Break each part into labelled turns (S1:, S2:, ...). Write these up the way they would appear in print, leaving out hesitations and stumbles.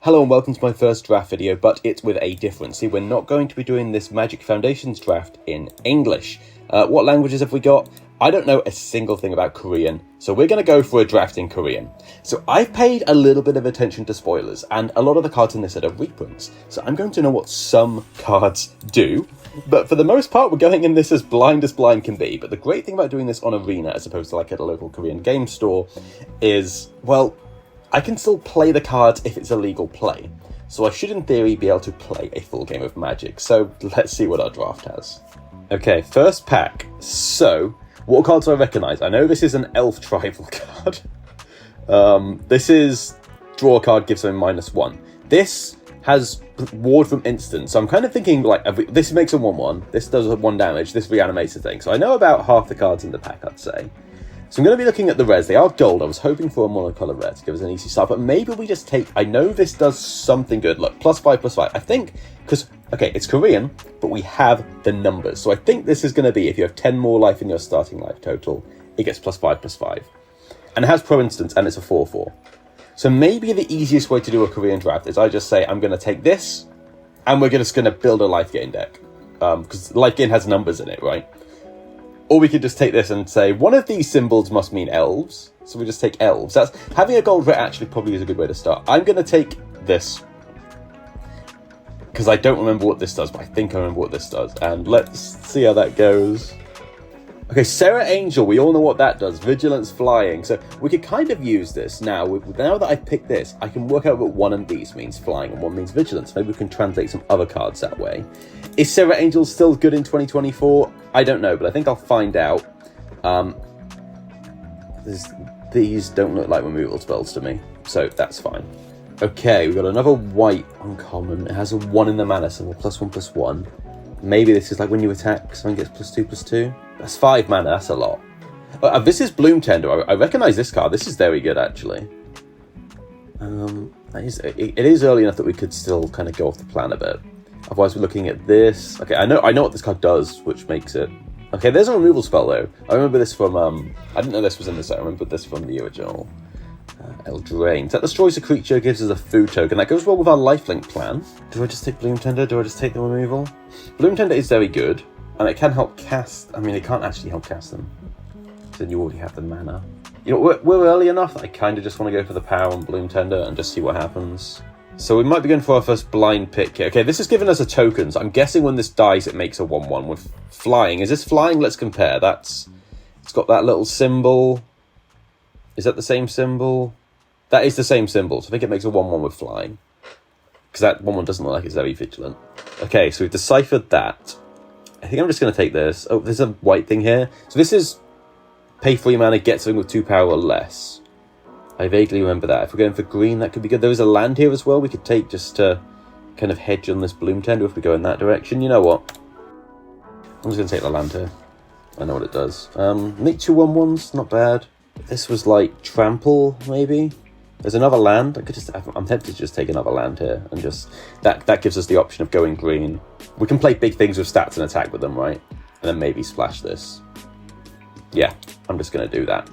S1: Hello and welcome to my first draft video, but it's with a difference. See, we're not going to be doing this Magic Foundations draft in English. What languages have we got? I don't know a single thing about Korean, so we're going to go for a draft in Korean. So I've paid a little bit of attention to spoilers, and a lot of the cards in this set are reprints, so I'm going to know what some cards do. But for the most part, we're going in this as blind can be. But the great thing about doing this on Arena, as opposed to like at a local Korean game store, is, well, I can still play the cards if it's a legal play. So I should, in theory, be able to play a full game of Magic. So let's see what our draft has. Okay, first pack. So, what cards do I recognise? I know this is an Elf Tribal card. This is draw a card, gives them -1. This has ward from instant. So I'm kind of thinking, like, this makes a 1/1. This does 1 damage. This reanimates the thing. So I know about half the cards in the pack, I'd say. So I'm going to be looking at the res. They are gold. I was hoping for a monocolour red to give us an easy start, but maybe we just take... I know this does something good. Look, +5/+5. I think, because, okay, it's Korean, but we have the numbers. So I think this is going to be, if you have 10 more life in your starting life total, it gets +5/+5. And it has pro instance, and it's a 4/4. So maybe the easiest way to do a Korean draft is I just say, I'm going to take this, and we're just going to build a life gain deck. Because life gain has numbers in it, right? Or we could just take this and say, one of these symbols must mean elves. So we just take elves. That's having a gold red actually probably is a good way to start. I'm going to take this. Because I don't remember what this does, but I think I remember what this does. And let's see how that goes. Okay, Sarah Angel, we all know what that does. Vigilance flying. So we could kind of use this now. Now that I've picked this, I can work out what one of these means flying and one means vigilance. Maybe we can translate some other cards that way. Is Sarah Angel still good in 2024? I don't know, but I think I'll find out. These don't look like removal spells to me, so that's fine. Okay, we've got another white uncommon. It has a 1 in the mana symbol, +1/+1. Maybe this is like when you attack, something gets +2/+2. That's 5 mana, that's a lot. This is Bloom Tender. I recognise this card. This is very good, actually. It is early enough that we could still kind of go off the plan a bit. Otherwise, we're looking at this. Okay, I know what this card does, which makes it... Okay, there's a removal spell, though. I remember this from... I didn't know this was in the set. I remember this from the original. Eldraine. That destroys a creature, gives us a food token. That goes well with our lifelink plan. Do I just take Bloom Tender? Do I just take the removal? Bloom Tender is very good. And it can help cast... I mean, it can't actually help cast them. Then you already have the mana. You know, we're early enough that I kind of just want to go for the power on Bloom Tender and just see what happens. So we might be going for our first blind pick here. Okay, this has given us a token. So I'm guessing when this dies, it makes a 1/1 with flying. Is this flying? Let's compare. It's got that little symbol. Is that the same symbol? That is the same symbol. So I think it makes a 1/1 with flying. Because that 1/1 doesn't look like it's very vigilant. Okay, so we've deciphered that. I think I'm just going to take this. Oh, there's a white thing here. So this is pay 3 mana, get something with 2 power or less. I vaguely remember that. If we're going for green, that could be good. There is a land here as well we could take just to kind of hedge on this Bloom Tender if we go in that direction. You know what? I'm just going to take the land here. I know what it does. Make 2 1/1s, not bad. This was like trample, maybe? There's another land. I'm tempted to just take another land here and just... That gives us the option of going green. We can play big things with stats and attack with them, right? And then maybe splash this. Yeah, I'm just going to do that.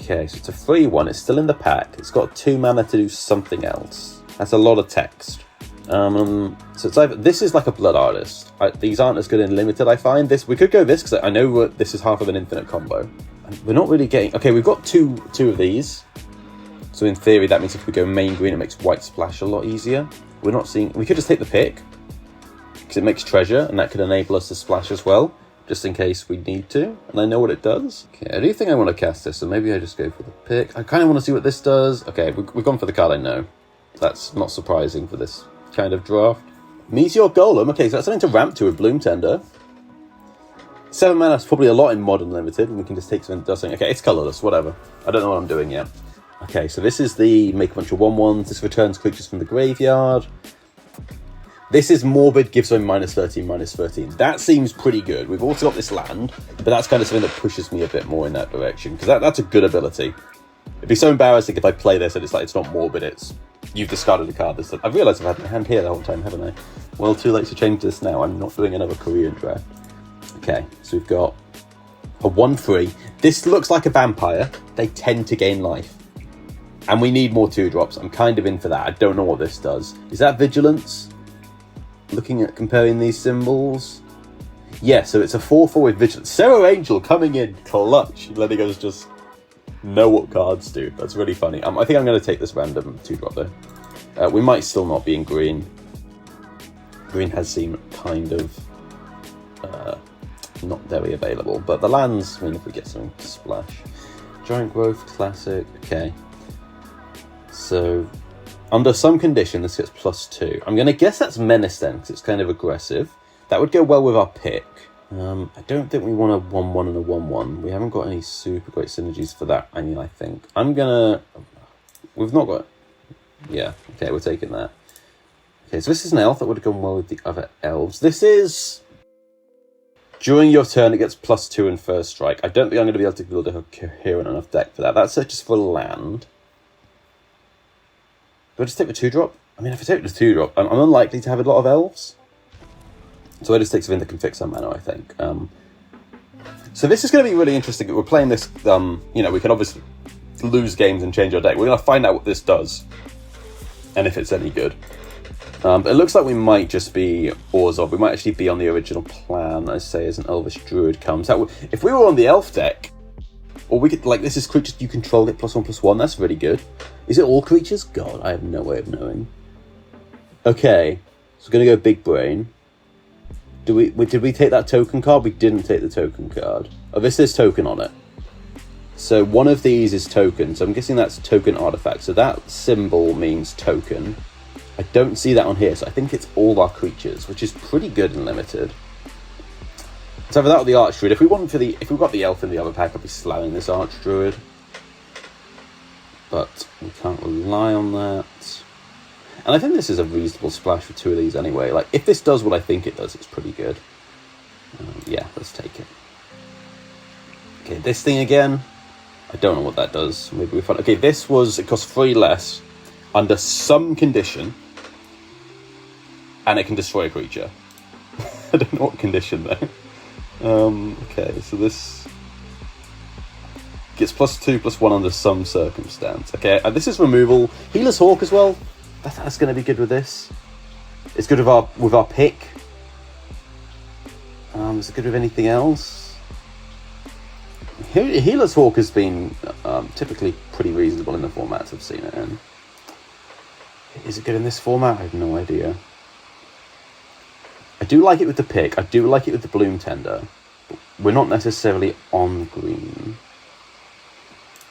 S1: Okay, so it's a free one. It's still in the pack. It's got 2 mana to do something else. That's a lot of text. So it's either... This is like a Blood Artist. These aren't as good in Limited, I find. We could go this, because I know this is half of an infinite combo. We're not really getting... Okay, we've got two of these. So in theory, that means if we go main green, it makes white splash a lot easier. We're not seeing... We could just take the pick, because it makes treasure, and that could enable us to splash as well, just in case we need to. And I know what it does. Okay, I do think I want to cast this, so maybe I just go for the pick. I kind of want to see what this does. Okay, we've gone for the card I know. That's not surprising for this kind of draft. Meteor Golem. Okay, so that's something to ramp to with Bloom Tender. 7 mana is probably a lot in Modern Limited, and we can just take something that does something. Okay, it's colourless, whatever. I don't know what I'm doing yet. Okay, so this is the make a bunch of 1/1s. This returns creatures from the graveyard. This is Morbid, gives them -13, -13. That seems pretty good. We've also got this land, but that's kind of something that pushes me a bit more in that direction, because that's a good ability. It'd be so embarrassing if I play this and it's like, it's not Morbid, it's you've discarded a card. I've realised I've had my hand here the whole time, haven't I? Well, too late to change this now. I'm not doing another Korean draft. Okay, so we've got a 1/3. This looks like a vampire. They tend to gain life. And we need more 2-drops. I'm kind of in for that. I don't know what this does. Is that Vigilance? Looking at comparing these symbols. Yeah, so it's a 4/4 with Vigilance. Serra Angel coming in clutch, letting us just know what cards do. That's really funny. I think I'm going to take this random 2-drop though. We might still not be in green. Green has seemed kind of not very available. But the lands, I mean, if we get something to splash. Giant Growth, Classic, okay. So, under some condition, this gets +2. I'm going to guess that's Menace then, because it's kind of aggressive. That would go well with our pick. I don't think we want a 1/1 and a 1/1. We haven't got any super great synergies for that, I mean, I think. I'm going to... We've not got... Yeah, okay, we're taking that. Okay, so this is an elf that would have gone well with the other elves. This is... During your turn, it gets +2 in first strike. I don't think I'm going to be able to build a coherent enough deck for that. That's just for land. Do I just take the 2-drop? I mean, if I take the 2-drop, I'm unlikely to have a lot of elves. So I just take something that can fix our mana, I think. So this is going to be really interesting. We're playing this, you know, we can obviously lose games and change our deck. We're going to find out what this does. And if it's any good. But it looks like we might just be Orzhov. We might actually be on the original plan, I say, as an Elvish Druid comes. If we were on the Elf deck, or we could, like, this is creatures you control get +1/+1, that's really good. Is it all creatures? God, I have no way of knowing. Okay, so we're going to go Big Brain. Did we take that token card? We didn't take the token card. Oh, this is token on it. So one of these is token, so I'm guessing that's token artifact. So that symbol means token. I don't see that on here, so I think it's all our creatures, which is pretty good and limited. So for that, the Archdruid. If we've got the elf in the other pack, I'd be slamming this Archdruid. But we can't rely on that. And I think this is a reasonable splash for 2 of these anyway. Like, if this does what I think it does, it's pretty good. Yeah, let's take it. Okay, this thing again. I don't know what that does. Maybe we find... Okay, it costs 3 less under some condition. And it can destroy a creature. I don't know what condition though. Okay, so this gets +2/+1 under some circumstance. Okay, and this is removal. Healer's Hawk as well. That's going to be good with this. It's good with our pick. Is it good with anything else? Healer's Hawk has been typically pretty reasonable in the formats I've seen it in. Is it good in this format? I have no idea. I do like it with the pick. I do like it with the Bloom Tender. But we're not necessarily on green.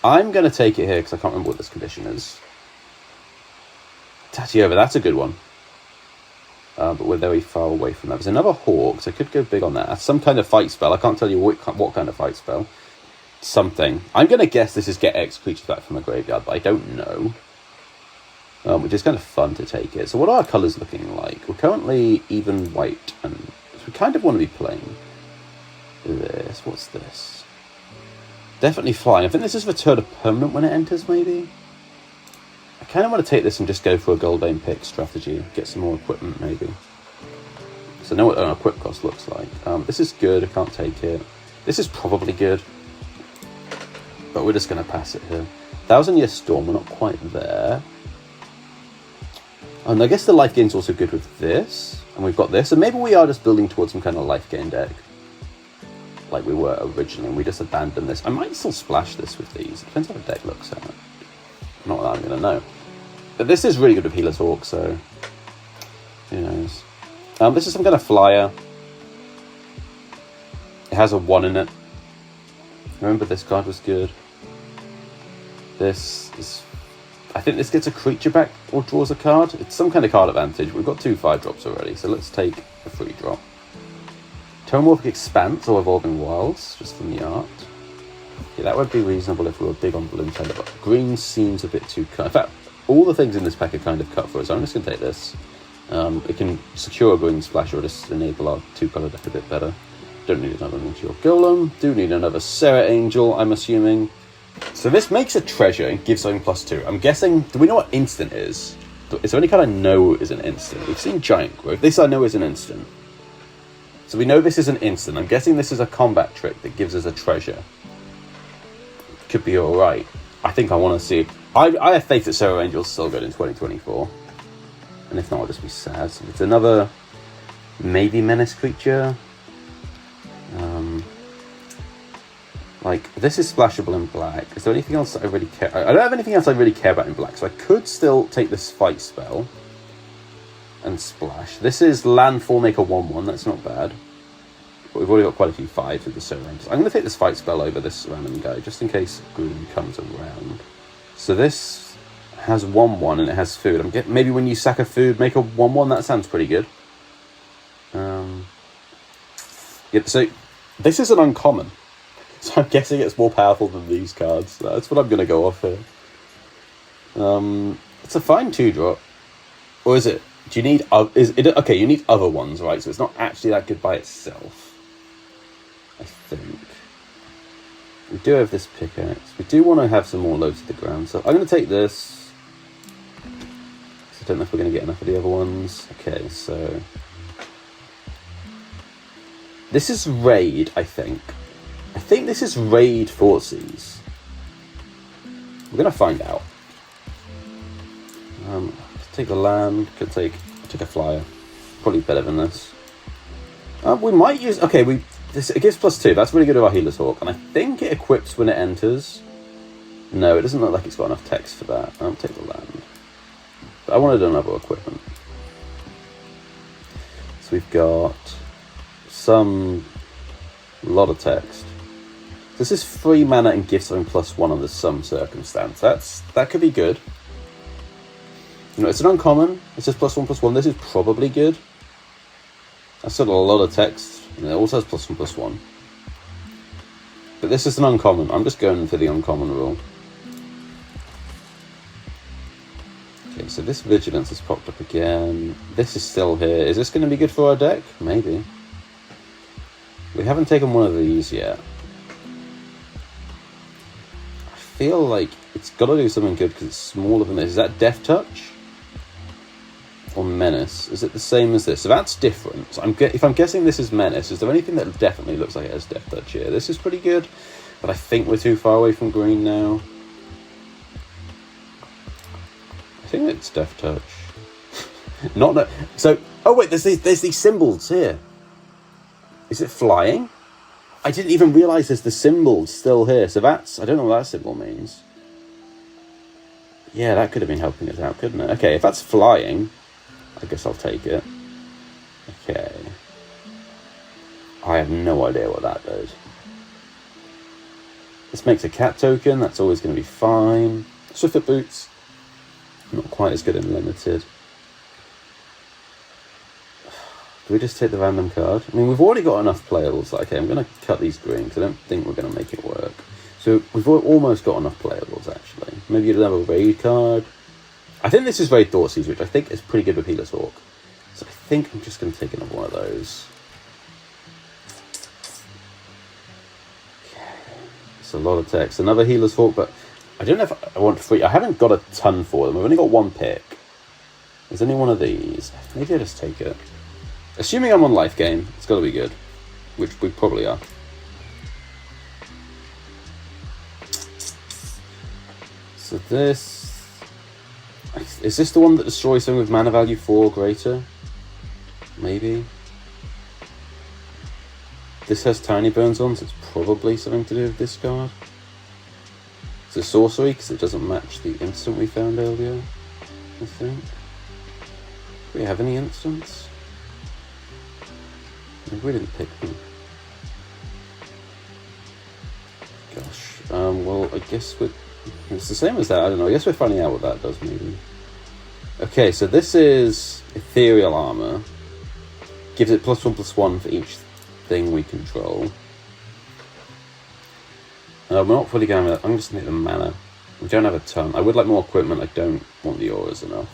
S1: I'm going to take it here because I can't remember what this condition is. Tatiova, that's a good one. But we're very far away from that. There's another Hawk, so I could go big on that. That's some kind of fight spell. I can't tell you what kind of fight spell. Something. I'm going to guess this is get X creatures back from the graveyard, but I don't know. Which is kind of fun to take it. So what are our colours looking like? We're currently even white, and so we kind of want to be playing this. What's this? Definitely flying. I think this is the turn of permanent when it enters, maybe? I kind of want to take this and just go for a Goldbane pick strategy. Get some more equipment, maybe. So I know what an equip cost looks like. This is good. I can't take it. This is probably good. But we're just going to pass it here. 1,000-Year Storm. We're not quite there. And I guess the life gain's also good with this. And we've got this. And maybe we are just building towards some kind of life gain deck. Like we were originally. And we just abandoned this. I might still splash this with these. It depends how the deck looks at. Not that I'm going to know. But this is really good with Healer's Hawk, so... Who knows? This is some kind of flyer. It has a 1 in it. Remember this card was good. This is... I think this gets a creature back or draws a card. It's some kind of card advantage. We've got 2 5-drops already, so let's take a 3-drop. Tomorphic Expanse or Evolving Wilds, just from the art. Yeah, that would be reasonable if we were big on Bloom Tender, but green seems a bit too cut. In fact, all the things in this pack are kind of cut for us. I'm just going to take this. It can secure a green splash or just enable our 2-colour deck a bit better. Don't need another Meteor Golem. Do need another Serra Angel, I'm assuming. So this makes a treasure and gives something +2. I'm guessing... Do we know what instant is? Is there any card I know is an instant? We've seen Giant Growth. This I know is an instant. So we know this is an instant. I'm guessing this is a combat trick that gives us a treasure. Could be alright. I think I want to see... I have faith that Solar Angel's still good in 2024. And if not, I'll just be sad. So it's another maybe menace creature. Like, this is splashable in black. Is there anything else that I really care? I don't have anything else I really care about in black, so I could still take this fight spell and splash. This is landfall, make a 1/1. That's not bad. But we've already got quite a few 5s with the Solar Angels. I'm going to take this fight spell over this random guy, just in case green comes around. So this has 1/1 and it has food. I'm getting maybe when you sack a food, make a 1/1. That sounds pretty good. Yep. So this is an uncommon. So I'm guessing it's more powerful than these cards. That's what I'm going to go off here. It's a fine 2-drop. Or is it? Do you need... okay, you need other ones, right? So it's not actually that good by itself. I think. We do have this pickaxe. We do want to have some more loads to the ground. So I'm going to take this. So I don't know if we're going to get enough of the other ones. Okay, so... This is Raid, I think. I think this is Raid Thoughtseize. We're going to find out. Take the land. Could take a flyer. Probably better than this. We might use... Okay, it gives +2. That's really good with our Healer's Hawk. And I think it equips when it enters. No, it doesn't look like it's got enough text for that. I'll take the land. But I wanted another equipment. So we've got a lot of text. This is 3 mana and gives something +1 under some circumstance. That could be good. You know, it's an uncommon. It's just +1/+1. This is probably good. That's still a lot of text. And it also has +1/+1. But this is an uncommon. I'm just going for the uncommon rule. Okay, so this Vigilance has popped up again. This is still here. Is this going to be good for our deck? Maybe. We haven't taken one of these yet. I feel like it's got to do something good because it's smaller than this. Is that Death Touch? Or Menace? Is it the same as this? So that's different. So if I'm guessing this is Menace, is there anything that definitely looks like it has Death Touch here? This is pretty good, but I think we're too far away from green now. I think it's Death Touch. No. So, oh wait, there's these symbols here. Is it flying? I didn't even realise there's the symbols still here. So I don't know what that symbol means. Yeah, that could have been helping us out, couldn't it? Okay, if that's flying, I guess I'll take it. Okay. I have no idea what that does. This makes a cat token. That's always going to be fine. Swiftfoot Boots. Not quite as good in limited. Do we just take the random card? I mean, we've already got enough playables. Okay, I'm going to cut these green because I don't think we're going to make it work. So we've almost got enough playables, actually. Maybe another Raid card. I think this is Raid Thoughtseize, which I think is pretty good with Healer's Hawk. So I think I'm just going to take another one of those. Okay. It's a lot of text. Another Healer's Hawk, but I don't know if I want 3. I haven't got a ton for them. I've only got 1 pick. Is any one of these? Maybe I'll just take it. Assuming I'm on life gain, it's got to be good. Which we probably are. So this... Is this the one that destroys something with mana value 4 or greater? Maybe. This has tiny burns on, so it's probably something to do with this card. It's a sorcery, because it doesn't match the instant we found earlier, I think. Do we have any instants? We didn't pick them. Gosh. Well, I guess it's the same as that. I don't know. I guess we're finding out what that does, maybe. Okay, so this is Ethereal Armor. Gives it +1/+1 for each thing we control. We're not fully going with that. I'm just going to hit the mana. We don't have a ton. I would like more equipment. I don't want the auras enough.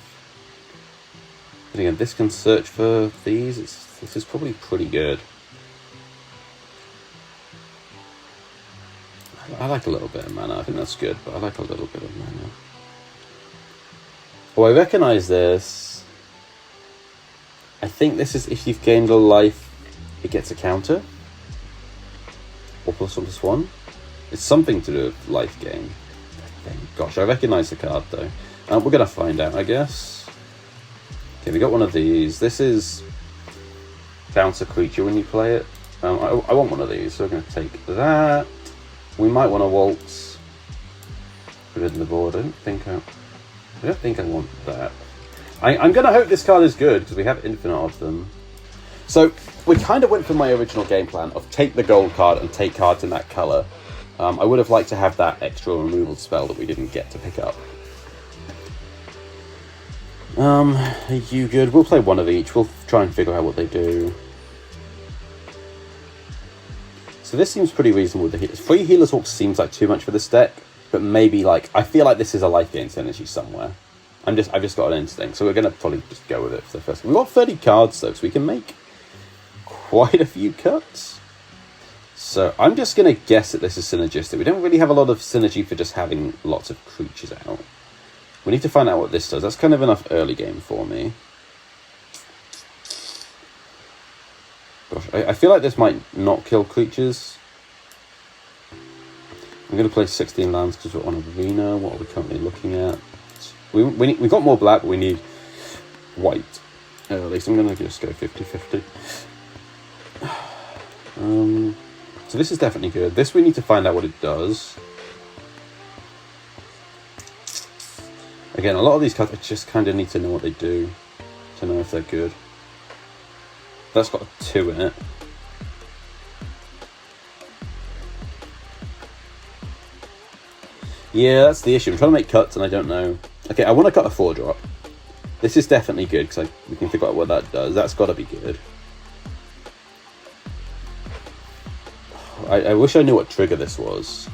S1: But again, this can search for these. This is probably pretty good. I like a little bit of mana. I think that's good, but I like a little bit of mana. Oh, I recognise this. I think this is if you've gained a life, it gets a counter. Or +1/+1. It's something to do with life gain. I think. Gosh, I recognise the card though. We're going to find out, I guess. Okay, we got one of these. This is bounce a creature when you play it. I want one of these, so we're going to take that. We might want to waltz. Put it in the board. I don't think I want that. I'm going to hope this card is good, because we have infinite of them. So, we kind of went for my original game plan of take the gold card and take cards in that colour. I would have liked to have that extra removal spell that we didn't get to pick up. Are you good? We'll play one of each. We'll try and figure out what they do. So this seems pretty reasonable with the healers. 3 Healer's Hawks seems like too much for this deck, but maybe like, I feel like this is a life gain synergy somewhere. I've just got an instinct, so we're going to probably just go with it for the first. We've got 30 cards though, so we can make quite a few cuts. So I'm just going to guess that this is synergistic. We don't really have a lot of synergy for just having lots of creatures out. We need to find out what this does. That's kind of enough early game for me. Gosh, I feel like this might not kill creatures. I'm going to play 16 lands because we're on arena. What are we currently looking at? We got more black, but we need white. At least I'm going to just go 50-50. So this is definitely good. This we need to find out what it does. Again, a lot of these cards, I just kind of need to know what they do to know if they're good. That's got a 2 in it. Yeah, that's the issue. I'm trying to make cuts and I don't know. Okay, I want to cut a 4-drop. This is definitely good because we can figure out what that does. That's got to be good. I wish I knew what trigger this was.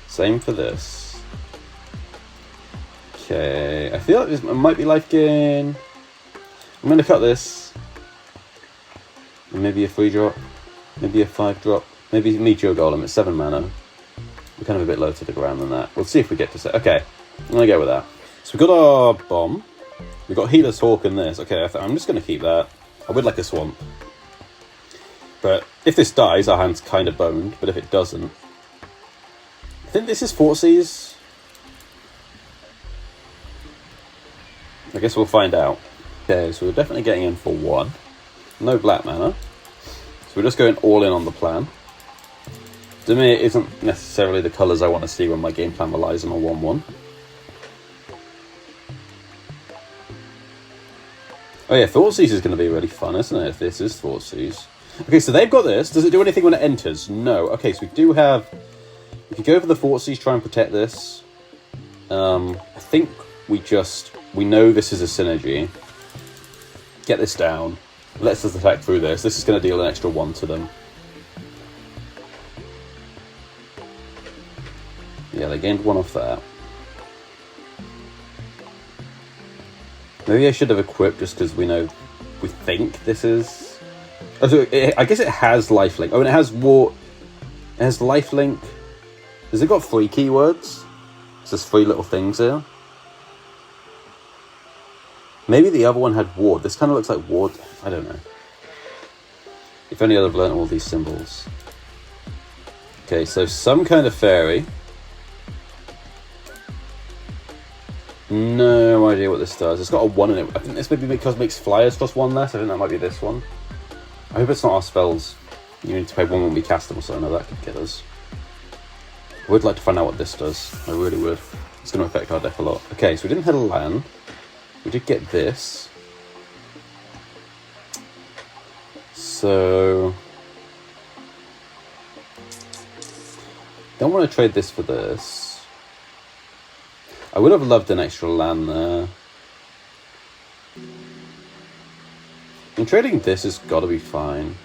S1: Same for this. Okay, I feel like this might be life gain. I'm going to cut this. Maybe a 3-drop. Maybe a 5-drop. Maybe Meteor Golem at 7 mana. We're kind of a bit low to the ground than that. We'll see if we get to set. Okay, I'm going to go with that. So we've got our bomb. We've got Healer's Hawk in this. Okay, I'm just going to keep that. I would like a swamp. But if this dies, our hand's kind of boned. But if it doesn't... I think this is Thoughtseizes. I guess we'll find out. Okay, so we're definitely getting in for 1. No black mana. So we're just going all in on the plan. Dimir isn't necessarily the colours I want to see when my game plan relies on a 1-1. Oh yeah, Thoughtseize is going to be really fun, isn't it, if this is Thoughtseize. Okay, so they've got this. Does it do anything when it enters? No. Okay, so we do have... We could go for the Thoughtseize, try and protect this. I think we know this is a synergy. Get this down. Let's just attack through this. This is going to deal an extra 1 to them. Yeah, they gained 1 off that. Maybe I should have equipped just because we think this is... Oh, so I guess it has lifelink. Oh, and it has war. It has lifelink. Has it got 3 keywords? It's just 3 little things here. Maybe the other one had ward. This kind of looks like ward. I don't know. If only I'd have learned all these symbols. Okay, so some kind of fairy. No idea what this does. It's got a 1 in it. I think this maybe because it makes flyers cost 1 less. I think that might be this one. I hope it's not our spells. You need to pay 1 when we cast them or something. No, that could get us. I would like to find out what this does. I really would. It's going to affect our deck a lot. Okay, so we didn't hit a land. We did get this. So... don't want to trade this for this. I would have loved an extra land there. And trading this has got to be fine.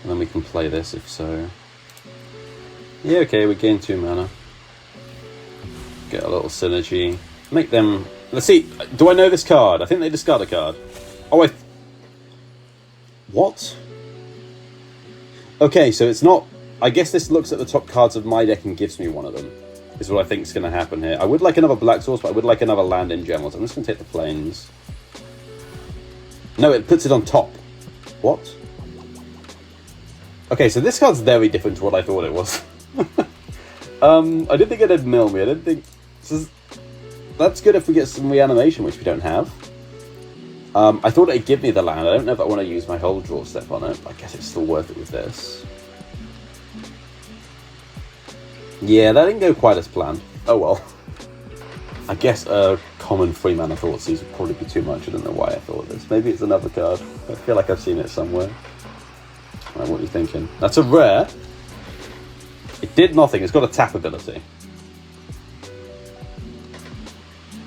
S1: And then we can play this if so. Yeah, okay, we gain 2 mana. Get a little synergy. Make them... Let's see, do I know this card? I think they discard a card. Oh, what? Okay, so it's not... I guess this looks at the top cards of my deck and gives me one of them. Is what I think is going to happen here. I would like another black source, but I would like another land in general. So I'm just going to take the plains. No, it puts it on top. What? Okay, so this card's very different to what I thought it was. I didn't think it'd mill me. I didn't think... That's good if we get some reanimation, which we don't have. I thought it'd give me the land. I don't know if I want to use my whole draw step on it. I guess it's still worth it with this. Yeah, that didn't go quite as planned. Oh well. I guess a common 3-mana Thoughtseize would probably be too much. I don't know why I thought this. Maybe it's another card. I feel like I've seen it somewhere. Right, what are you thinking? That's a rare. It did nothing. It's got a tap ability.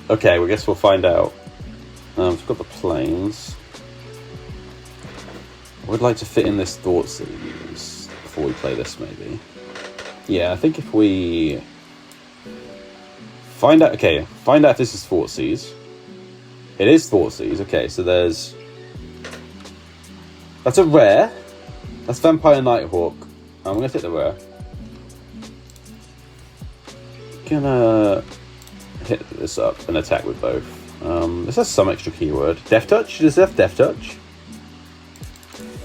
S1: Okay, well, I guess we'll find out. We've got the planes. I would like to fit in this Thoughtseize before we play this, maybe. Yeah, I think if we... Find out if this is Thoughtseize. It is Thoughtseize. Okay, so there's... That's a rare. That's Vampire Nighthawk. I'm going to take the rare. Gonna hit this up and attack with both. This has some extra keyword. Death Touch? Does it have Death Touch?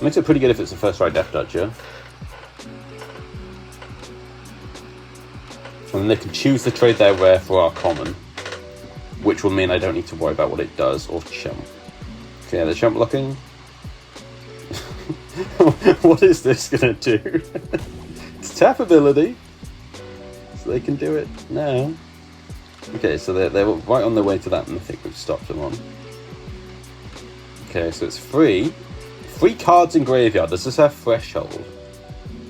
S1: Makes it pretty good if it's a first right Death Touch, yeah? And then they can choose to trade their rare for our common, which will mean I don't need to worry about what it does, or chump. Okay, the chump looking. What is this gonna do? It's tap ability, so they can do it now. Okay, so they're right on their way to that mythic, which stopped them on. Okay, so it's free. 3 cards in graveyard. Does this have Threshold?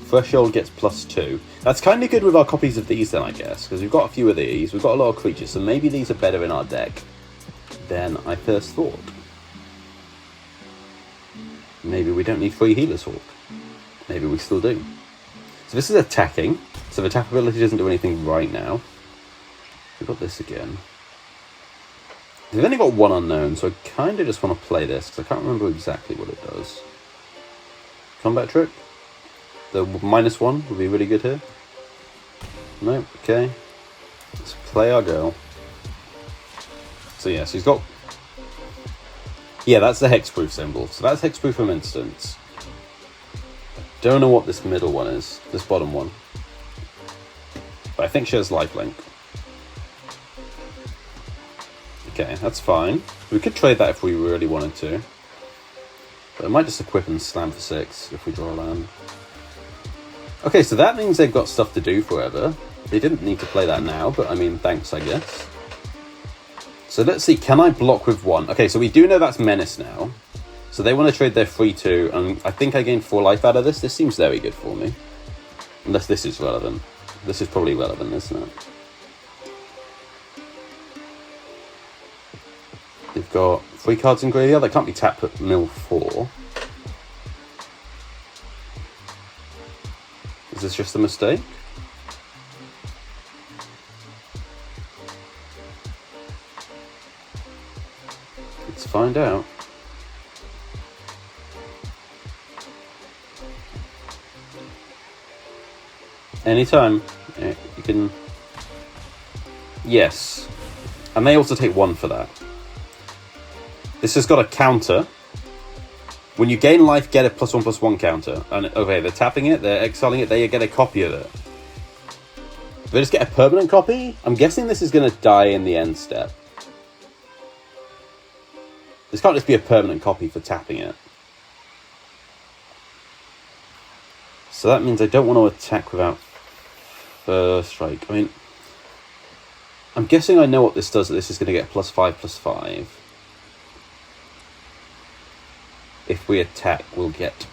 S1: Threshold gets +2. That's kind of good with our copies of these then, I guess, because we've got a few of these. We've got a lot of creatures, so maybe these are better in our deck than I first thought. Maybe we don't need 3 Healer's Hawk. Maybe we still do. So this is attacking. So the tap ability doesn't do anything right now. We've got this again. We've only got 1 unknown, so I kind of just want to play this, because I can't remember exactly what it does. Combat trick? The -1 would be really good here. Nope, okay. Let's play our girl. So yeah, so he's got... Yeah, that's the hexproof symbol. So that's hexproof from instance. I don't know what this middle one is. This bottom one. But I think she has lifelink. Okay, that's fine. We could trade that if we really wanted to. But I might just equip and slam for 6 if we draw a land. Okay, so that means they've got stuff to do forever. They didn't need to play that now, but I mean, thanks, I guess. So let's see, can I block with 1? Okay, so we do know that's Menace now. So they want to trade their 3-2, and I think I gained 4 life out of this. This seems very good for me. Unless this is relevant. This is probably relevant, isn't it? They've got 3 cards in graveyard. They can't be tapped at mill 4. Is this just a mistake? Let's find out. Anytime. Yeah, you can... Yes. And they also take 1 for that. This has got a counter. When you gain life, get a +1/+1 counter. And okay, they're tapping it, they're exiling it, they get a copy of it. They just get a permanent copy? I'm guessing this is going to die in the end step. This can't just be a permanent copy for tapping it. So that means I don't want to attack without first strike. I mean, I'm guessing I know what this does, that this is going to get +5/+5. If we attack, we'll get...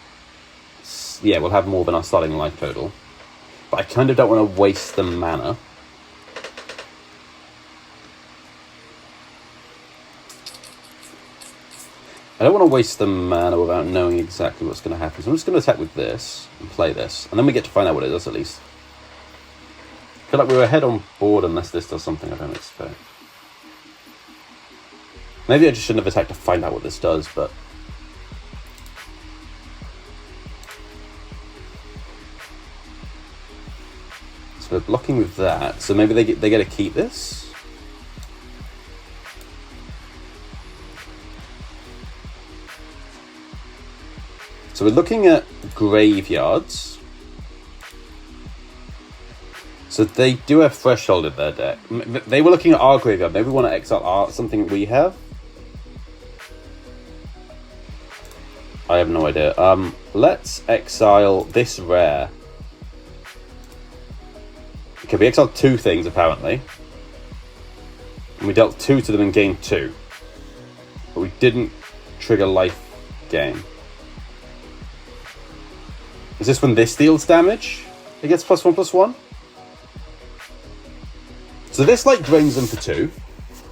S1: Yeah, we'll have more than our starting life total. But I kind of don't want to waste the mana. I don't want to waste the mana without knowing exactly what's going to happen. So I'm just going to attack with this and play this. And then we get to find out what it does at least. I feel like we're ahead on board unless this does something I don't expect. Maybe I just shouldn't have attacked to find out what this does, but... So we're blocking with that. So maybe they get to keep this. So we're looking at graveyards. So they do have Threshold in their deck. They were looking at our graveyard. Maybe we want to exile something we have. I have no idea. Let's exile this rare. Okay, we exiled 2 things apparently. And we dealt 2 to them and gained 2. But we didn't trigger life gain. Is this when this deals damage? It gets +1/+1? So this like drains them for 2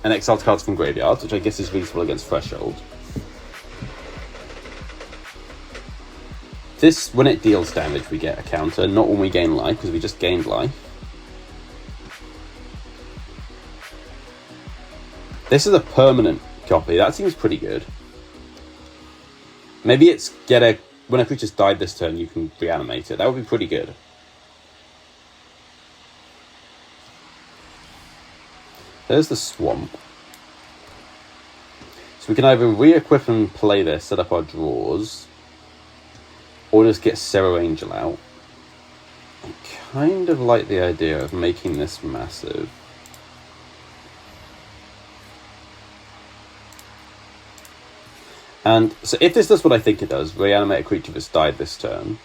S1: and exiles cards from graveyards, which I guess is reasonable against Threshold. This, when it deals damage, we get a counter, not when we gain life, because we just gained life. This is a permanent copy. That seems pretty good. Maybe it's when a creature's died this turn, you can reanimate it. That would be pretty good. There's the Swamp. So we can either re-equip and play this, set up our draws, or just get Serrow Angel out. I kind of like the idea of making this massive. And so if this does what I think it does, reanimate a creature that's died this turn,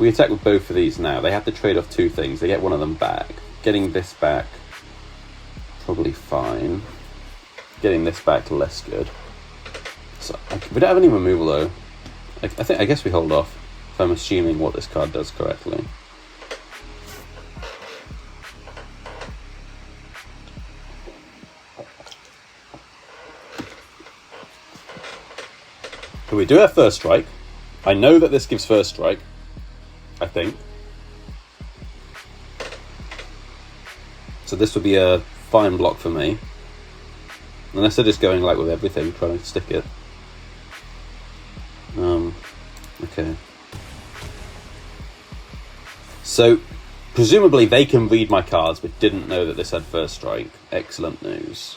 S1: we attack with both of these now. They have to trade off 2 things. They get one of them back. Getting this back, probably fine. Getting this back, less good. So we don't have any removal though. I guess we hold off, if I'm assuming what this card does correctly. So we do have First Strike. I know that this gives First Strike, I think. So this would be a fine block for me. Unless they're just going like with everything, trying to stick it. Okay. So, presumably they can read my cards, but didn't know that this had First Strike. Excellent news.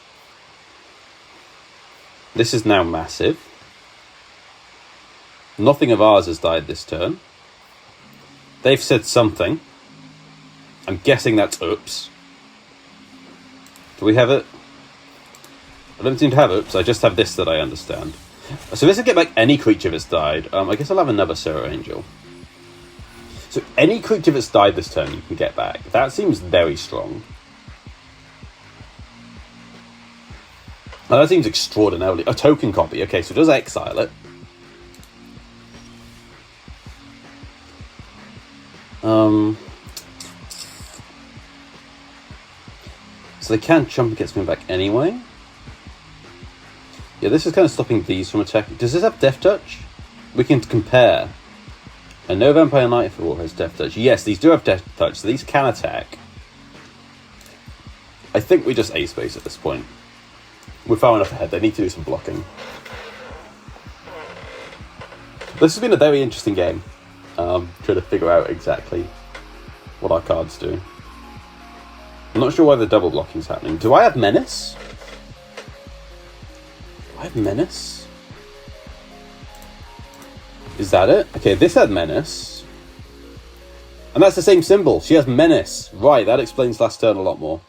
S1: This is now massive. Nothing of ours has died this turn. They've said something. I'm guessing that's oops. Do we have it? I don't seem to have oops, I just have this that I understand. So this will get back any creature that's died. I guess I'll have another Serrow Angel. So any creature that's died this turn you can get back. That seems very strong. Oh, that seems extraordinarily... A token copy. Okay, so it does exile it. So they can't jump against me back anyway. Yeah, this is kind of stopping these from attacking. Does this have Death Touch? We can compare. And no Vampire Nightfall has Death Touch. Yes, these do have Death Touch, so these can attack. I think we just A-space at this point. We're far enough ahead. They need to do some blocking. This has been a very interesting game. Trying to figure out exactly what our cards do. I'm not sure why the double blocking is happening. Do I have Menace? Do I have Menace? Is that it? Okay, this had Menace. And that's the same symbol. She has Menace. Right, that explains last turn a lot more.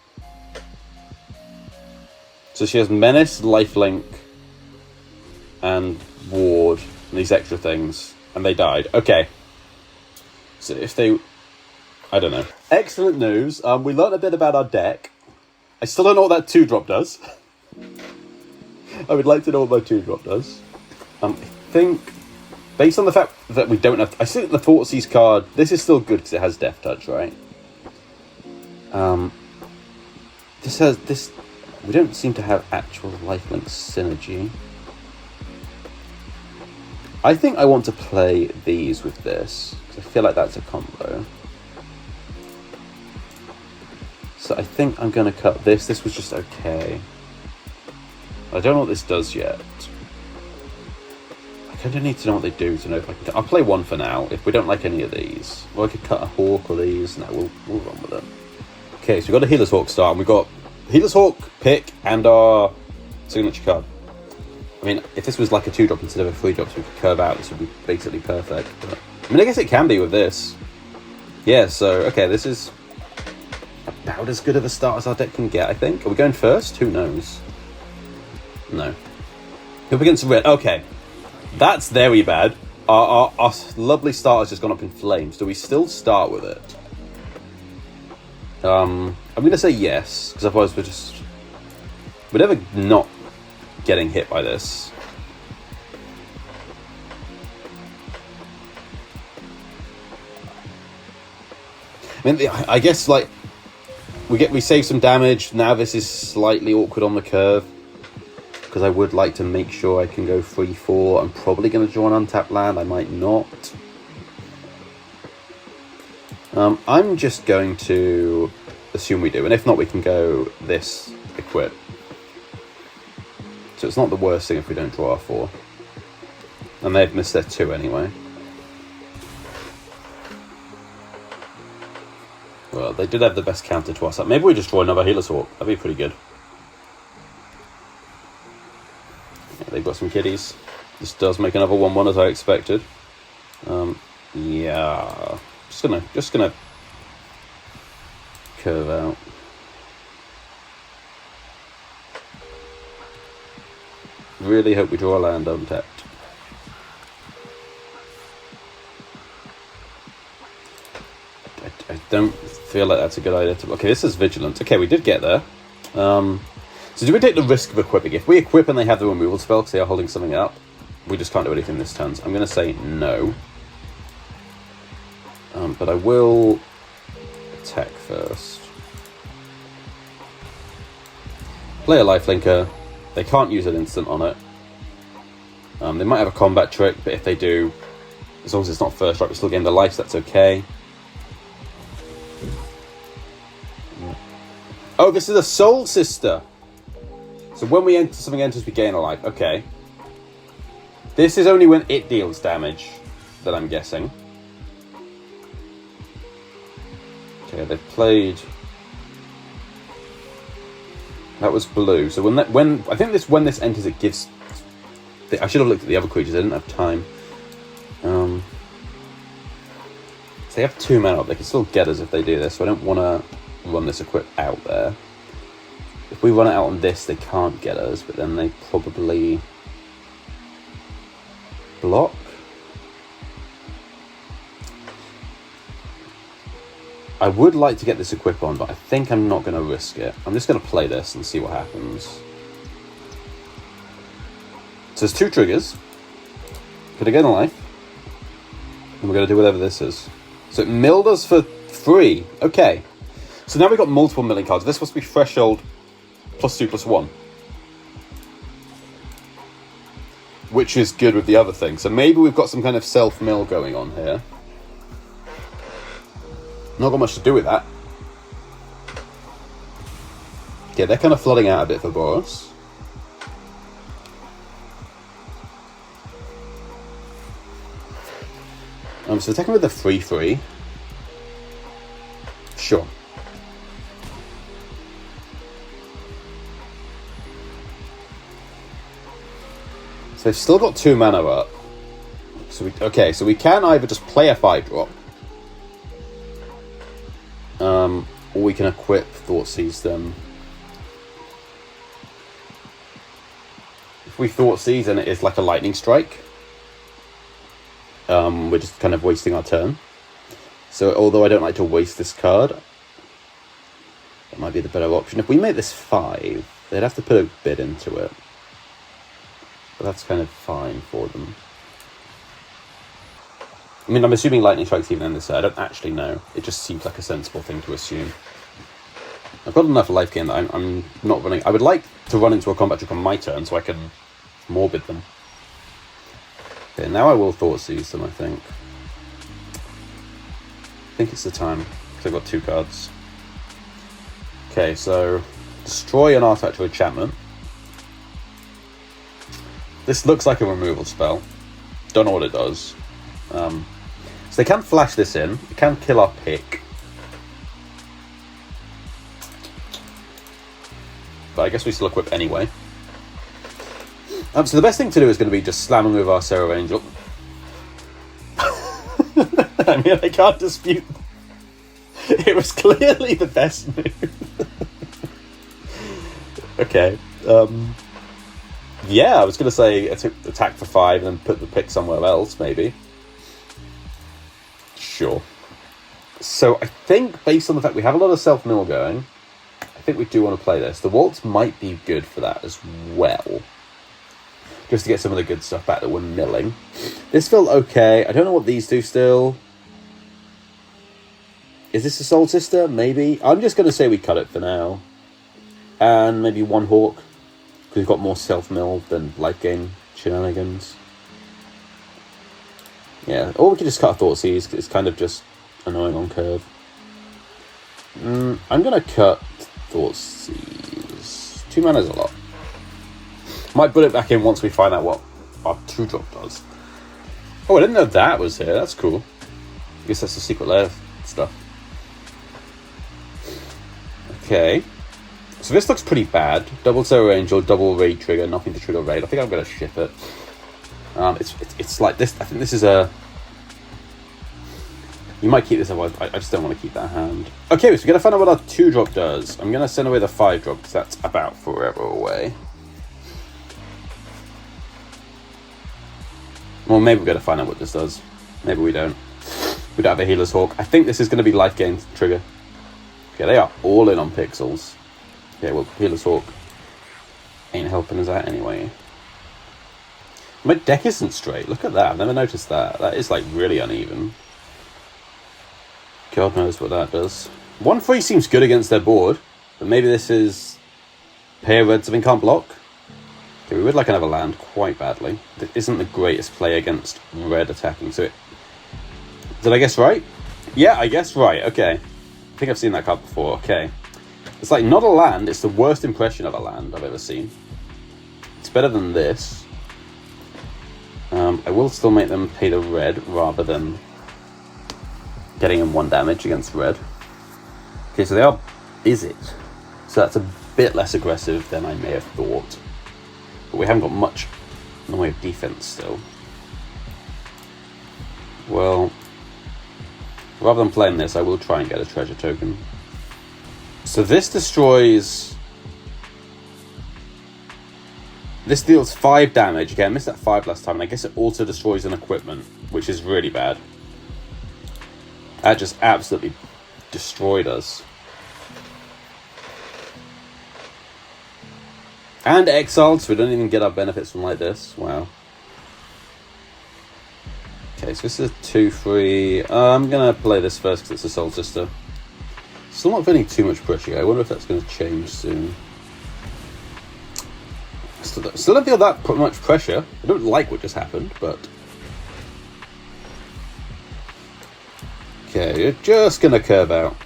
S1: So she has Menace, Lifelink, and Ward, and these extra things. And they died. Okay. So if they... I don't know. Excellent news. We learned a bit about our deck. I still don't know what that 2-drop does. I would like to know what my 2-drop does. I think, based on the fact that we don't have... I think the Thoughtseize card... This is still good because it has Death Touch, right? This has... this. We don't seem to have actual lifelink synergy. I think I want to play these with this, because I feel like that's a combo. So I think I'm going to cut this. This was just okay. I don't know what this does yet. I kind of need to know what they do to know if I can... I'll play one for now, if we don't like any of these. Or I could cut a Hawk or these. No, we'll run with it. Okay, so we've got a Healer's Hawk start, and we've got Healer's Hawk, pick, and our signature card. I mean, if this was like a 2-drop instead of a 3-drop, so we could curve out, this would be basically perfect. But, I mean, I guess it can be with this. Yeah, so, okay, this is about as good of a start as our deck can get, I think. Are we going first? Who knows? No. Up against red. Okay. That's very bad. Our lovely start has just gone up in flames. Do we still start with it? I'm going to say yes, because otherwise we're never not getting hit by this. I mean, I guess, like, we save some damage. Now this is slightly awkward on the curve, because I would like to make sure I can go 3-4. I'm probably going to draw an untapped land. I might not. I'm just going to assume we do, and if not, we can go this equip. So it's not the worst thing if we don't draw our 4. And they've missed their 2 anyway. Well, they did have the best counter to us. Maybe we just draw another Healer's Hawk. That'd be pretty good. Yeah, they've got some kiddies. This does make another 1-1 as I expected. Yeah. Just gonna curve out. Really hope we draw a land untapped. I don't feel like that's a good idea to... Okay, this is Vigilance. Okay, we did get there. So do we take the risk of equipping? If we equip and they have the removal spell because they are holding something up, we just can't do anything this turn. So I'm going to say no. But I will attack first. Play a lifelinker. They can't use an instant on it. They might have a combat trick, but if they do, as long as it's not first strike, we still gain the life, so that's okay. Oh, this is a Soul Sister. So when we enter something enters, we gain a life. Okay. This is only when it deals damage, that I'm guessing. Okay, they've played. That was blue. So when I think when this enters, it gives. I should have looked at the other creatures. I didn't have time. So they have 2 mana up. They can still get us if they do this. So I don't want to run this equip out there. If we run it out on this, they can't get us. But then they probably block. I would like to get this equip on, but I think I'm not going to risk it. I'm just going to play this and see what happens. So there's 2 triggers. Going to get a life. And we're going to do whatever this is. So it milled us for 3. Okay. So now we've got multiple milling cards. This must be threshold +2/+1. Which is good with the other thing. So maybe we've got some kind of self-mill going on here. Not got much to do with that. Yeah, they're kind of flooding out a bit for Boros. So attacking with the 3/3. Sure. So they've still got 2 mana up. So we can either just play a 5-drop. Or we can equip Thoughtseize them. If we Thoughtseize, then it is like a lightning strike. We're just kind of wasting our turn. So although I don't like to waste this card, that might be the better option. If we make this 5, they'd have to put a bid into it. But that's kind of fine for them. I mean, I'm assuming lightning strikes even in this set. I don't actually know. It just seems like a sensible thing to assume. I've got enough life gain that I'm not running. I would like to run into a combat trick on my turn so I can morbid them. Okay, now I will Thoughtseize them, I think. I think it's the time, because I've got 2 cards. Okay, so destroy an artifact or enchantment. This looks like a removal spell. Don't know what it does. So they can flash this in. It can kill our pick. But I guess we still equip anyway. So the best thing to do is going to be just slamming with our Seraph Angel. I mean, I can't dispute It was clearly the best move. Okay. Yeah, I was going to say attack for 5 and then put the pick somewhere else, maybe. Sure. So I think, based on the fact we have a lot of self-mill going, I think we do want to play this. The waltz might be good for that as well. Just to get some of the good stuff back that we're milling. This felt okay. I don't know what these do still. Is this a Soul Sister? Maybe. I'm just going to say we cut it for now. And maybe 1 Hawk. Because we've got more self-mill than light game shenanigans. Yeah, or we could just cut a Thoughtseizes, because it's kind of just annoying on curve. I'm going to cut Thoughtseizes. 2 mana is a lot. Might put it back in once we find out what our 2-drop does. Oh, I didn't know that was here. That's cool. I guess that's the secret layer stuff. Okay. So this looks pretty bad. Double Zero Angel, double raid trigger, nothing to trigger raid. I think I'm going to ship it. It's like this. I think this is a... You might keep this, otherwise I just don't want to keep that hand. Okay, so we're going to find out what our 2-drop does. I'm going to send away the 5-drop, because that's about forever away. Well, maybe we're going to find out what this does. Maybe we don't. We don't have a Healer's Hawk. I think this is going to be life gain trigger. Okay, they are all in on pixels. Okay, well, Healer's Hawk ain't helping us out anyway. My deck isn't straight. Look at that. I've never noticed that. That is, like, really uneven. God knows what that does. 1-3 seems good against their board, but maybe this is pay a red something can't block. Okay, we would like another land quite badly. That isn't the greatest play against red attacking, so it... Did I guess right? Yeah, I guess right. Okay. I think I've seen that card before. Okay. It's like not a land, it's the worst impression of a land I've ever seen. It's better than this. I will still make them pay the red rather than getting them 1 damage against red. Okay, so they are... Is it? So that's a bit less aggressive than I may have thought. But we haven't got much in the way of defense still. Well, rather than playing this, I will try and get a treasure token. So this destroys... This deals 5 damage. Okay, I missed that 5 last time, and I guess it also destroys an equipment, which is really bad. That just absolutely destroyed us. And exiled, so we don't even get our benefits from like this. Wow. Okay, so this is a 2-3. I'm going to play this first because it's a Soul Sister. Still not feeling too much pressure. I wonder if that's going to change soon. Still don't feel that much pressure. I don't like what just happened, but... Okay, you're just going to curve out.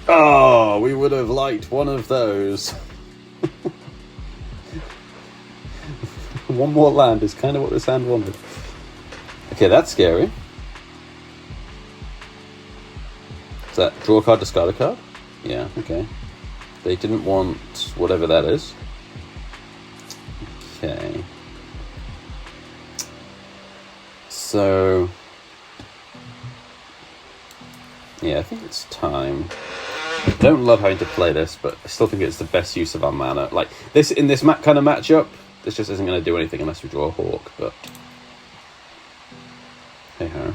S1: Oh, we would have liked one of those. One more land is kind of what this hand wanted. Okay, that's scary. Is that draw a card, discard a card? Yeah, okay. They didn't want whatever that is. Okay. So... Yeah, I think it's time. I don't love having to play this, but I still think it's the best use of our mana. Like, this in this kind of matchup, this just isn't going to do anything unless we draw a Hawk, but... Hey-ho.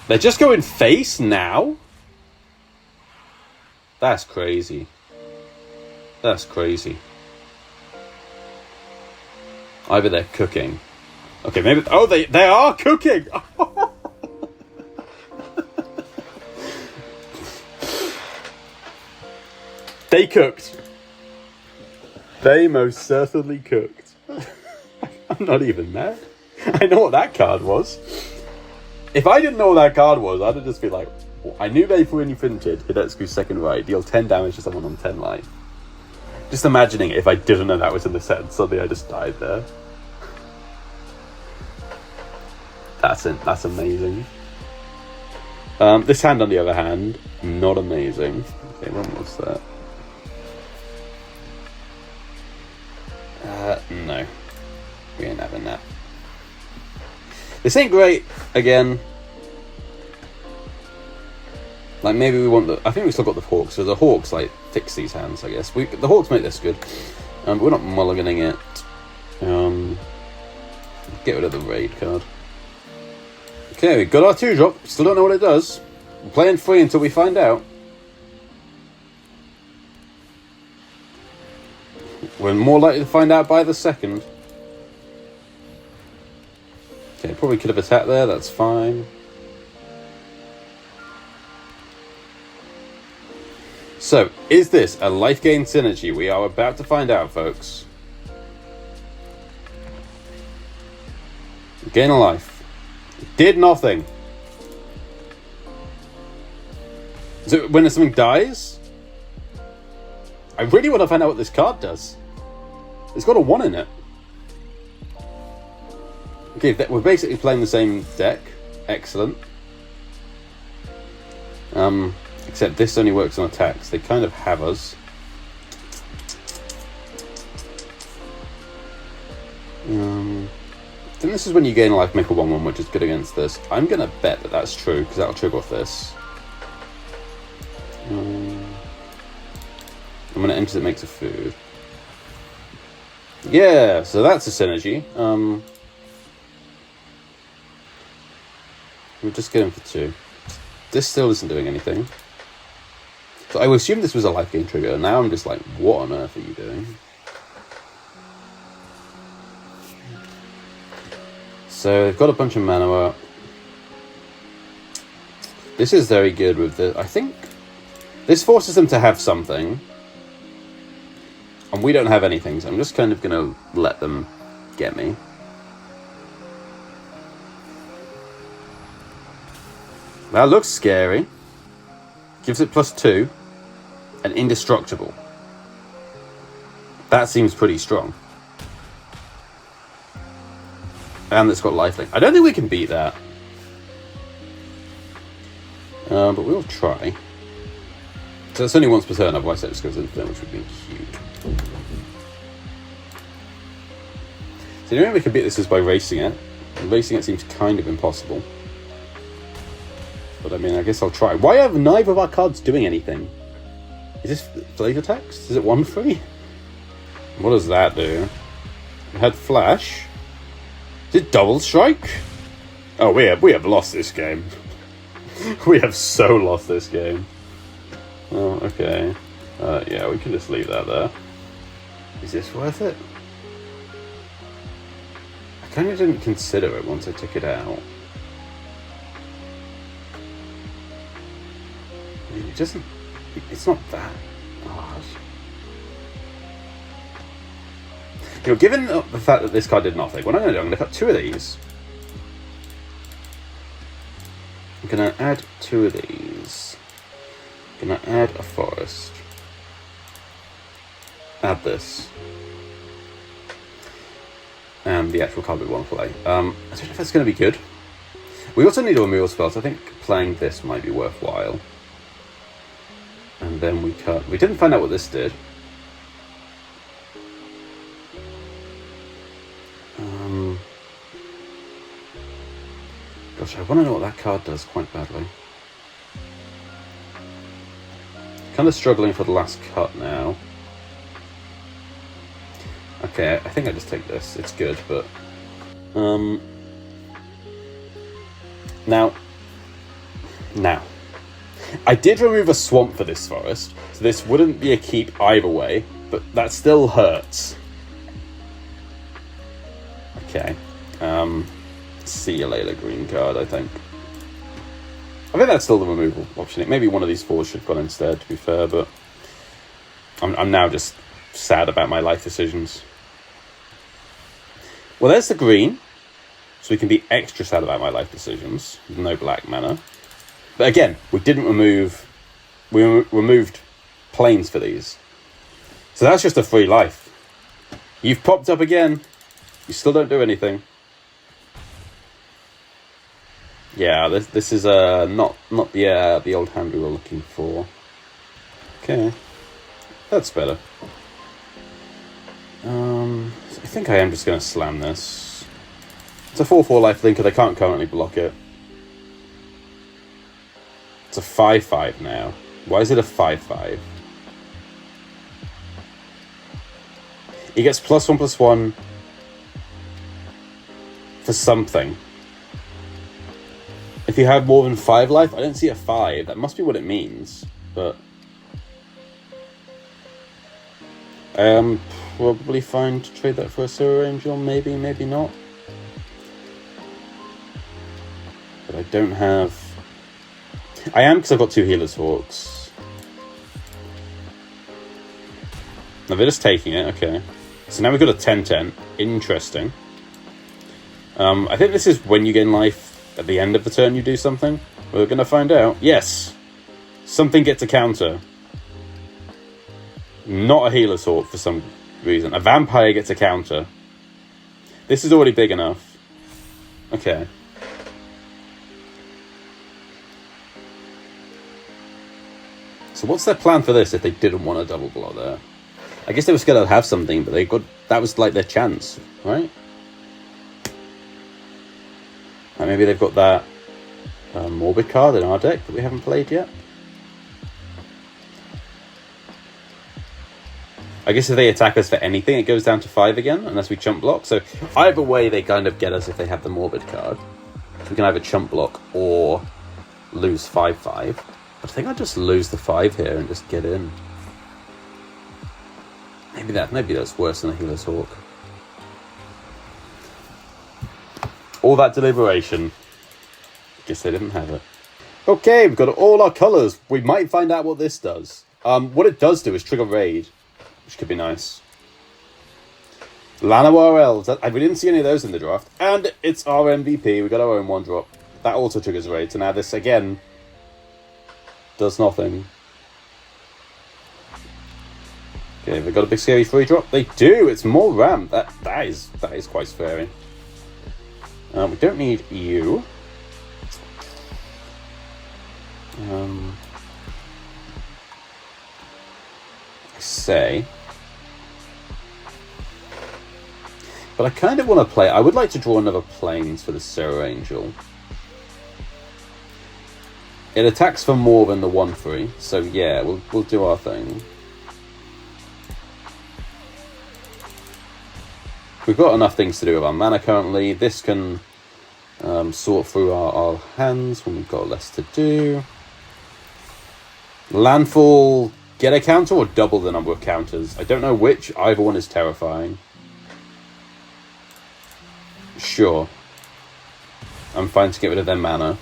S1: They're just going face now? That's crazy. That's crazy. Either they're cooking. Okay, maybe... Oh, they are cooking! They cooked. They most certainly cooked. I'm not even mad. I know what that card was. If I didn't know what that card was, I'd just be like, well, I knew they when you printed, hit Execu's second right, deal 10 damage to someone on 10 life. Just imagining it if I didn't know that was in the set, and suddenly I just died there. That's it. That's amazing. This hand, on the other hand, not amazing. Okay, when was that? No. We ain't having that. This ain't great, again. Like, maybe we want the... I think we still got the Hawks, so the Hawks, like, fix these hands, I guess. The Hawks make this good. But we're not mulliganing it. Get rid of the raid card. Okay, we got our 2-drop. Still don't know what it does. We're playing free until we find out. We're more likely to find out by the second. Okay, probably could have attacked there. That's fine. So, is this a life gain synergy? We are about to find out, folks. Gain a life. Did nothing. So, when something dies? I really want to find out what this card does. It's got a 1 in it. Okay, we're basically playing the same deck. Excellent. Except this only works on attacks. They kind of have us. I think this is when you gain a life, make a 1/1, which is good against this. I'm going to bet that that's true, because that'll trigger off this. I'm going to enter that makes a food. Yeah, so that's a synergy. We'll just get him for 2. This still isn't doing anything. So I would assume this was a life gain trigger. Now I'm just like, what on earth are you doing? So they've got a bunch of mana up. This is very good with the... I think this forces them to have something. And we don't have anything, so I'm just kind of going to let them get me. That looks scary. Gives it +2. And indestructible. That seems pretty strong. And it's got lifelink. I don't think we can beat that. But we'll try. So it's only once per turn, otherwise that just goes infinite, which would be huge. So the only way we can beat this is by racing it. And racing it seems kind of impossible. But I mean, I guess I'll try. Why have neither of our cards doing anything? Is this flavor text? Is it 1/3? What does that do? We had flash. Is it double strike? Oh, we have lost this game. We have so lost this game. Oh, okay. Yeah, we can just leave that there. Is this worth it? I kind of didn't consider it once I took it out. It doesn't... It's not that hard. You know, given the fact that this card did nothing, what I'm going to do, I'm going to cut 2 of these. I'm going to add 2 of these. I'm going to add a forest. Add this. And the actual card we want to play. I don't know if that's going to be good. We also need a removal spell, so I think playing this might be worthwhile. And then we cut... We didn't find out what this did. Gosh, I want to know what that card does quite badly. Kind of struggling for the last cut now. Okay, I think I just take this. It's good, but... Now. I did remove a swamp for this forest, so this wouldn't be a keep either way, but that still hurts. Okay. See you later, green card, I think. I think that's still the removal option. Maybe one of these 4s should have gone instead, to be fair, but... I'm now just sad about my life decisions. Well, there's the green, so we can be extra sad about my life decisions, with no black mana. But again, we didn't remove... We removed planes for these. So that's just a free life. You've popped up again. You still don't do anything. Yeah, this is not the old hand we were looking for. Okay. That's better. I think I am just going to slam this. It's a 4/4 lifelink, they can't currently block it. It's a 5/5 now. Why is it a 5/5? He gets +1/+1 for something. If you have more than 5 life, I don't see a 5. That must be what it means. But probably fine to trade that for a Sinnr Angel. Maybe, maybe not. But I don't have... I am, because I've got 2 Healer's Hawks. Now they're just taking it, okay. So now we've got a 10/10. Interesting. I think this is when you gain life at the end of the turn you do something. We're going to find out. Yes! Something gets a counter. Not a Healer's Hawk for some reason. A Vampire gets a counter. This is already big enough. Okay. So what's their plan for this if they didn't want a double block there? I guess they were scared to have something, but they got... that was like their chance, right? And maybe they've got that Morbid card in our deck that we haven't played yet. I guess if they attack us for anything, it goes down to 5 again, unless we chump block. So either way, they kind of get us if they have the Morbid card. So we can either chump block or lose 5/5. But I think I'll just lose the 5 here and just get in. Maybe that's worse than a Healer's Hawk. All that deliberation. Guess they didn't have it. Okay, we've got all our colours. We might find out what this does. What it does do is trigger Raid, which could be nice. Llanowar Elves. We didn't see any of those in the draft. And it's our MVP. We got our own 1-drop. That also triggers Raid. So now this, again, does nothing. Okay, they've got a big scary 3-drop. They do. It's more ramp. That is quite scary. We don't need you. I say. But I kind of want to play... I would like to draw another Plains for the Sinnr Angel. It attacks for more than the 1/3. So yeah, we'll do our thing. We've got enough things to do with our mana currently. This can sort through our hands when we've got less to do. Landfall, get a counter or double the number of counters? I don't know which. Either one is terrifying. Sure. I'm fine to get rid of their mana.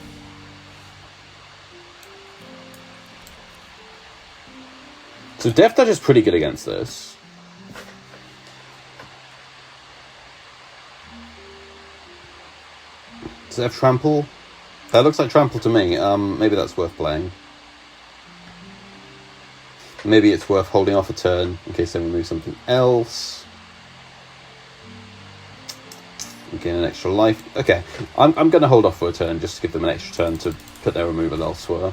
S1: So Death Touch is pretty good against this. Does it have Trample? That looks like Trample to me. Maybe that's worth playing. Maybe it's worth holding off a turn in case they remove something else. Gain an extra life. Okay, I'm going to hold off for a turn just to give them an extra turn to put their removal elsewhere.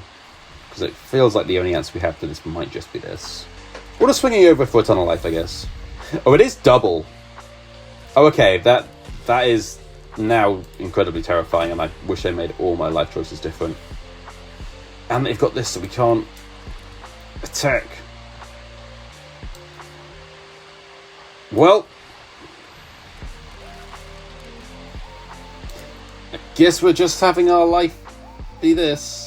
S1: Because it feels like the only answer we have to this might just be this. We're just swinging over for a ton of life, I guess. Oh, it is double. Oh, okay, that is now incredibly terrifying, and I wish they made all my life choices different. And they've got this, so we can't attack. Well, I guess we're just having our life be this.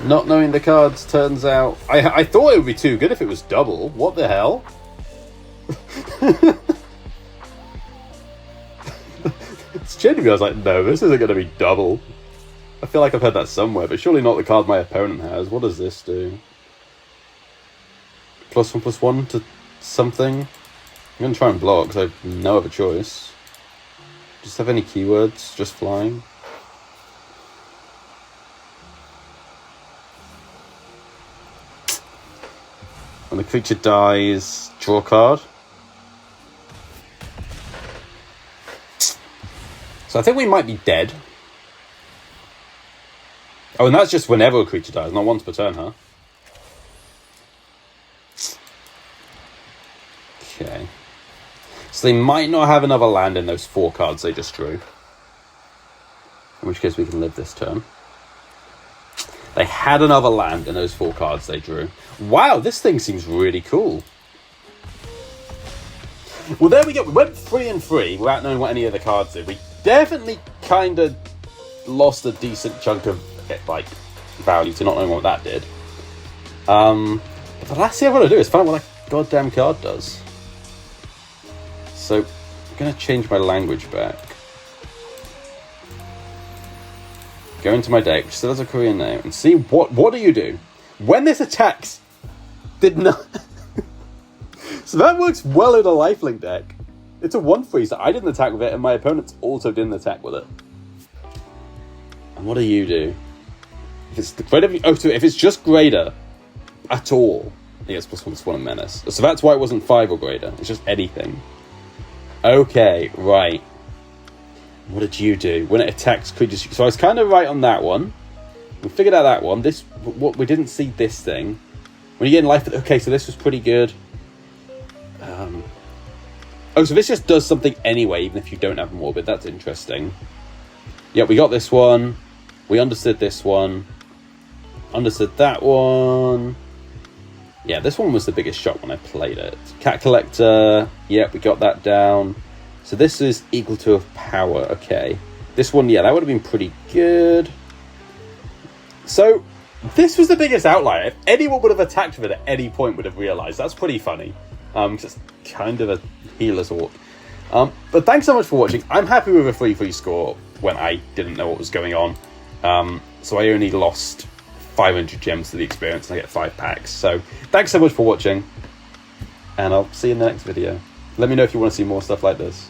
S1: Not knowing the cards turns out... I thought it would be too good if it was double. What the hell? It's genuinely, I was like, no, this isn't going to be double. I feel like I've heard that somewhere, but surely not the card my opponent has. What does this do? +1/+1 to something? I'm going to try and block because I have no other choice. Just have any keywords? Just flying? When the creature dies, draw a card. So I think we might be dead. Oh, and that's just whenever a creature dies, not once per turn, huh? Okay. So they might not have another land in those 4 cards they just drew. In which case we can live this turn. They had another land in those 4 cards they drew. Wow, this thing seems really cool. Well, there we go. We went 3 and 3 without knowing what any of the cards did. We definitely kind of lost a decent chunk of like value to not knowing what that did. But the last thing I want to do is find out what that goddamn card does. So I'm going to change my language back. Go into my deck, which still has a Korean name, and see what do you do when this attacks? Did not. So that works well in a lifelink deck. It's a 1/3, so I didn't attack with it, and my opponents also didn't attack with it. And what do you do? If it's the greater, so if it's just greater at all, I think it's +1/+1 and menace. So that's why it wasn't 5 or greater. It's just anything. Okay, right. What did you do when it attacks creatures? So I was kind of right on that one. We figured out that one. This, what we didn't see this thing. When you get in life, okay, so this was pretty good. Oh, so this just does something anyway, even if you don't have Morbid. That's interesting. Yeah, we got this one. We understood this one. Understood that one. Yeah, this one was the biggest shock when I played it. Cat Collector. Yeah, we got that down. So this is equal to a power. Okay. This one, yeah, that would have been pretty good. So this was the biggest outlier. If anyone would have attacked with it at any point, would have realised. That's pretty funny. Just kind of a healer's orc. But thanks so much for watching. I'm happy with a 3-3 score when I didn't know what was going on. So I only lost 500 gems to the experience and I get 5 packs. So thanks so much for watching. And I'll see you in the next video. Let me know if you want to see more stuff like this.